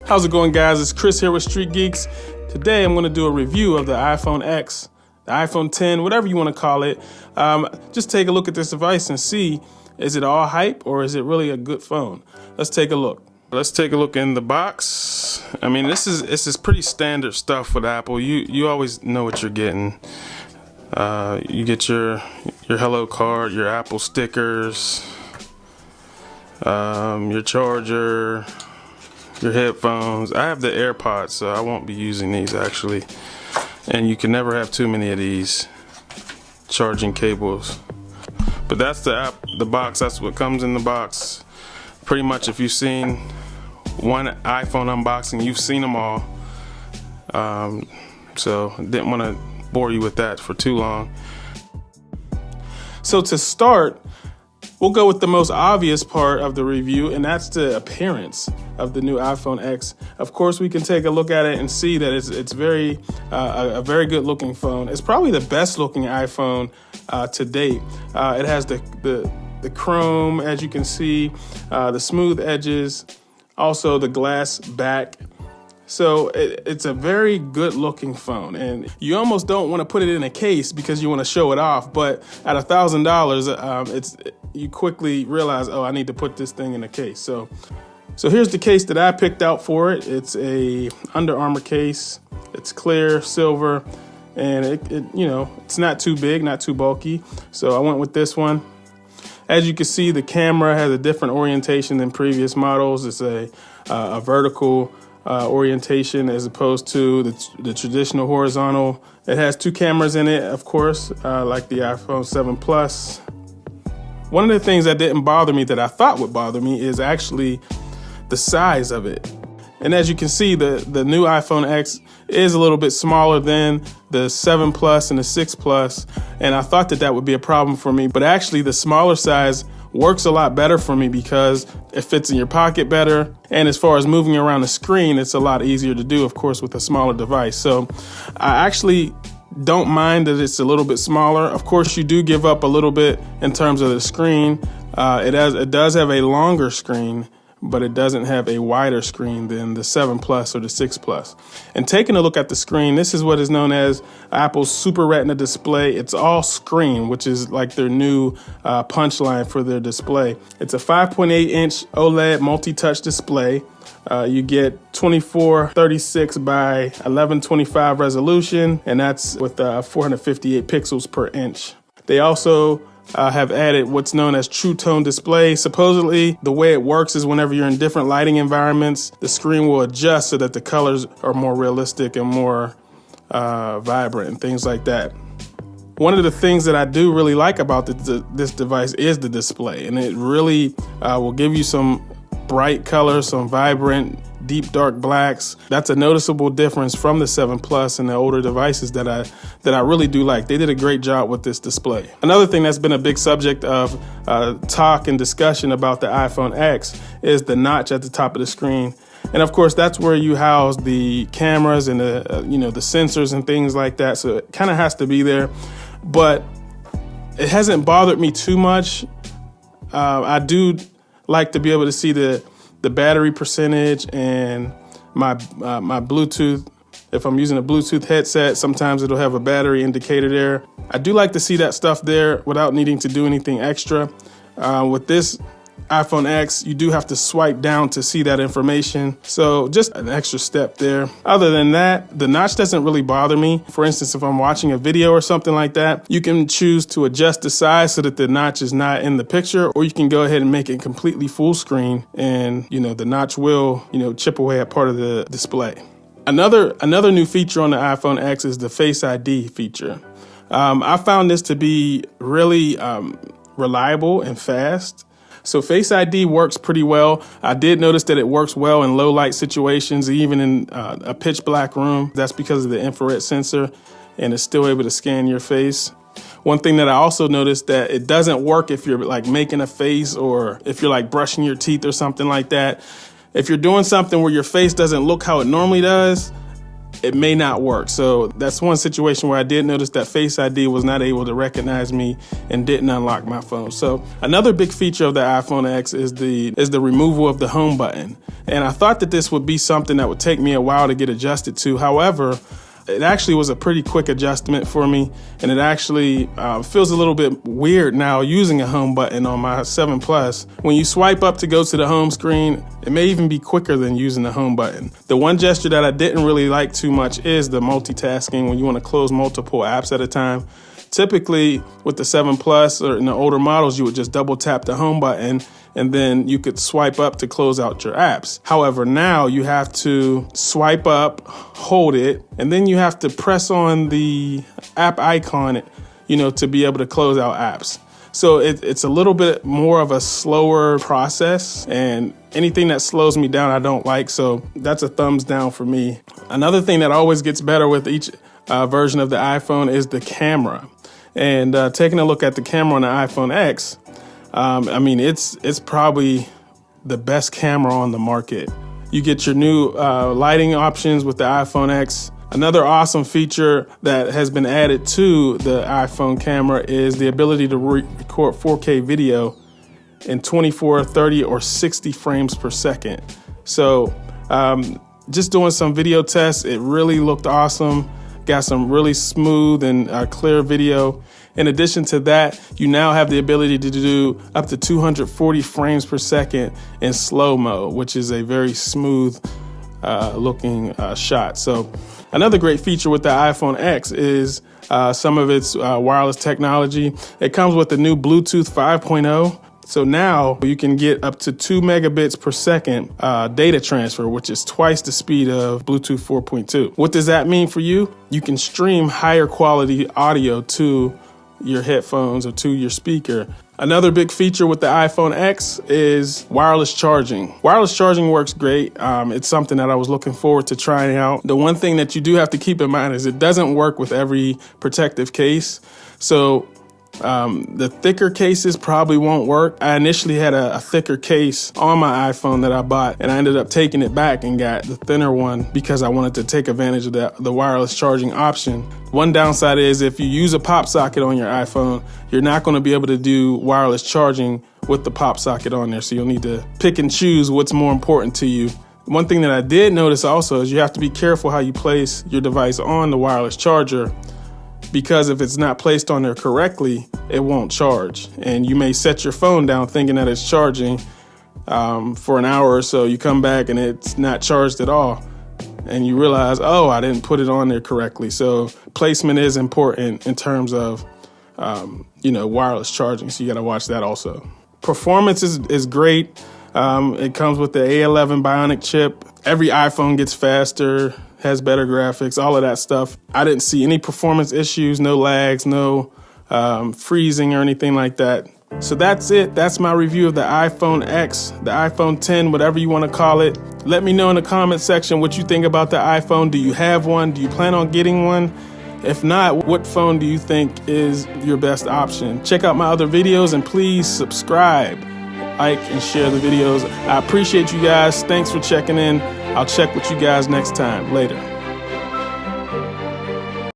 How's it going, guys? It's Chris here with Street Geeks. Today I'm going to do a review of the iPhone X, the iPhone 10, whatever you want to call it. Just take a look at this device and see, is it all hype or is it really a good phone? Let's take a look. Let's take a look in the box. I mean, this is pretty standard stuff with Apple. You always know what you're getting. You get your Hello card, your Apple stickers, your charger, your headphones. I have the AirPods, so I won't be using these actually. And you can never have too many of these charging cables. But that's the box. That's what comes in the box. Pretty much, if you've seen one iPhone unboxing, you've seen them all. So didn't want to bore you with that for too long. So to start, we'll go with the most obvious part of the review, and that's the appearance of the new iPhone X. Of course, we can take a look at it and see that it's a very good looking phone. It's probably the best looking iPhone to date. It has the chrome, as you can see, the smooth edges, also the glass back. So it's a very good looking phone, and you almost don't want to put it in a case because you want to show it off. But at $1,000, you quickly realize, oh, I need to put this thing in a case. So here's the case that I picked out for it. It's a Under Armour case. It's clear silver, and it's not too big, not too bulky. So I went with this one. As you can see, the camera has a different orientation than previous models. It's a vertical orientation as opposed to the traditional horizontal. It has two cameras in it, of course, like the iPhone 7 Plus. One of the things that didn't bother me that I thought would bother me is actually the size of it. And as you can see, the new iPhone X is a little bit smaller than the 7 Plus and the 6 Plus. And I thought that would be a problem for me, but actually the smaller size works a lot better for me because it fits in your pocket better. And as far as moving around the screen, it's a lot easier to do, of course, with a smaller device. So I actually don't mind that it's a little bit smaller. Of course, you do give up a little bit in terms of the screen. It does have a longer screen, but it doesn't have a wider screen than the 7 Plus or the 6 Plus. And taking a look at the screen, this is what is known as Apple's Super Retina display. It's all screen, which is like their new punchline for their display. It's a 5.8-inch OLED multi-touch display. You get 2436 by 1125 resolution, and that's with 458 pixels per inch. They also have added what's known as True Tone display. Supposedly, the way it works is whenever you're in different lighting environments, the screen will adjust so that the colors are more realistic and more vibrant and things like that. One of the things that I do really like about this device is the display, and it really will give you some bright colors, some vibrant, deep dark blacks. That's a noticeable difference from the 7 Plus and the older devices that I really do like. They did a great job with this display. Another thing that's been a big subject of talk and discussion about the iPhone X is the notch at the top of the screen. And of course, that's where you house the cameras and the sensors and things like that. So it kind of has to be there, but it hasn't bothered me too much. I do like to be able to see the battery percentage and my Bluetooth. If I'm using a Bluetooth headset, sometimes it'll have a battery indicator there. I do like to see that stuff there without needing to do anything extra. With this iPhone X, you do have to swipe down to see that information. So just an extra step there. Other than that, the notch doesn't really bother me. For instance, if I'm watching a video or something like that, you can choose to adjust the size so that the notch is not in the picture, or you can go ahead and make it completely full screen, and the notch will chip away at part of the display. Another new feature on the iPhone X is the Face ID feature. I found this to be really reliable and fast. So Face ID works pretty well. I did notice that it works well in low light situations, even in a pitch black room. That's because of the infrared sensor, and it's still able to scan your face. One thing that I also noticed that it doesn't work if you're like making a face or if you're like brushing your teeth or something like that. If you're doing something where your face doesn't look how it normally does, it may not work. So that's one situation where I did notice that Face ID was not able to recognize me and didn't unlock my phone. So another big feature of the iPhone X is the removal of the home button. And I thought that this would be something that would take me a while to get adjusted to. However, it actually was a pretty quick adjustment for me, and it actually feels a little bit weird now using a home button on my 7 Plus. When you swipe up to go to the home screen, it may even be quicker than using the home button. The one gesture that I didn't really like too much is the multitasking when you want to close multiple apps at a time. Typically, with the 7 Plus or in the older models, you would just double tap the home button and then you could swipe up to close out your apps. However, now you have to swipe up, hold it, and then you have to press on the app icon, to be able to close out apps. So it's a little bit more of a slower process, and anything that slows me down, I don't like. So that's a thumbs down for me. Another thing that always gets better with each version of the iPhone is the camera. And taking a look at the camera on the iPhone X, it's probably the best camera on the market. You get your new lighting options with the iPhone X. Another awesome feature that has been added to the iPhone camera is the ability to record 4K video in 24, 30, or 60 frames per second. So just doing some video tests, it really looked awesome. Got some really smooth and clear video. In addition to that, you now have the ability to do up to 240 frames per second in slow-mo, which is a very smooth looking shot. So another great feature with the iPhone X is some of its wireless technology. It comes with the new Bluetooth 5.0. So now you can get up to 2 megabits per second data transfer, which is twice the speed of Bluetooth 4.2. What does that mean for you? You can stream higher quality audio to your headphones or to your speaker. Another big feature with the iPhone X is wireless charging. Wireless charging works great. It's something that I was looking forward to trying out. The one thing that you do have to keep in mind is it doesn't work with every protective case. So the thicker cases probably won't work. I initially had a thicker case on my iPhone that I bought, and I ended up taking it back and got the thinner one because I wanted to take advantage of the wireless charging option. One downside is if you use a pop socket on your iPhone, you're not going to be able to do wireless charging with the pop socket on there. So you'll need to pick and choose what's more important to you. One thing that I did notice also is you have to be careful how you place your device on the wireless charger, because if it's not placed on there correctly, it won't charge. And you may set your phone down thinking that it's charging for an hour or so. You come back and it's not charged at all. And you realize, oh, I didn't put it on there correctly. So placement is important in terms of, wireless charging. So you got to watch that also. Performance is great. It comes with the A11 Bionic chip. Every iPhone gets faster, has better graphics, all of that stuff. I didn't see any performance issues, no lags, no freezing or anything like that. So that's it. That's my review of the iPhone X, the iPhone 10, whatever you want to call it. Let me know in the comment section what you think about the iPhone. Do you have one? Do you plan on getting one? If not, what phone do you think is your best option? Check out my other videos and please subscribe, like, and share the videos. I appreciate you guys. Thanks for checking in. I'll check with you guys next time. Later.